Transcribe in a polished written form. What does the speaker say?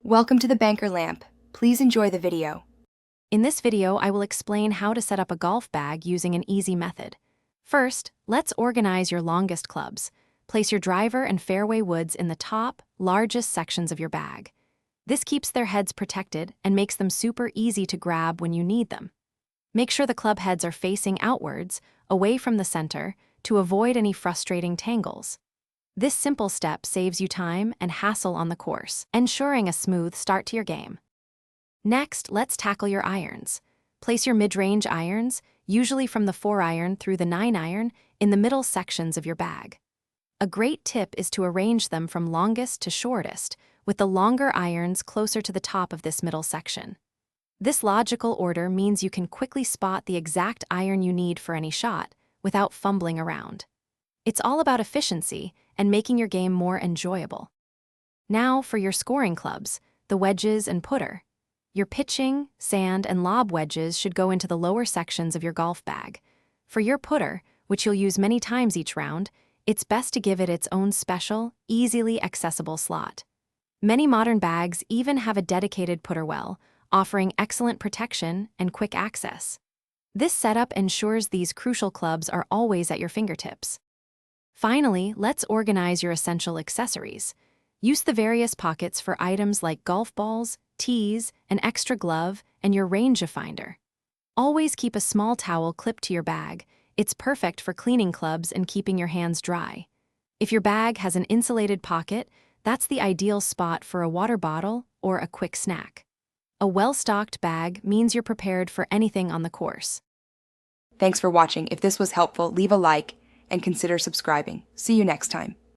Welcome to the Banker Lamp. Please enjoy the video. In this video, I will explain how to set up a golf bag using an easy method. First, let's organize your longest clubs. Place your driver and fairway woods in the top, largest sections of your bag. This keeps their heads protected and makes them super easy to grab when you need them. Make sure the club heads are facing outwards, away from the center, to avoid any frustrating tangles. This simple step saves you time and hassle on the course, ensuring a smooth start to your game. Next, let's tackle your irons. Place your mid-range irons, usually from the 4-iron through the 9-iron, in the middle sections of your bag. A great tip is to arrange them from longest to shortest, with the longer irons closer to the top of this middle section. This logical order means you can quickly spot the exact iron you need for any shot, without fumbling around. It's all about efficiency and making your game more enjoyable. Now for your scoring clubs, the wedges and putter. Your pitching, sand, and lob wedges should go into the lower sections of your golf bag. For your putter, which you'll use many times each round, it's best to give it its own special, easily accessible slot. Many modern bags even have a dedicated putter well, offering excellent protection and quick access. This setup ensures these crucial clubs are always at your fingertips. Finally, let's organize your essential accessories. Use the various pockets for items like golf balls, tees, an extra glove, and your rangefinder. Always keep a small towel clipped to your bag. It's perfect for cleaning clubs and keeping your hands dry. If your bag has an insulated pocket, that's the ideal spot for a water bottle or a quick snack. A well-stocked bag means you're prepared for anything on the course. Thanks for watching. If this was helpful, leave a like and consider subscribing. See you next time.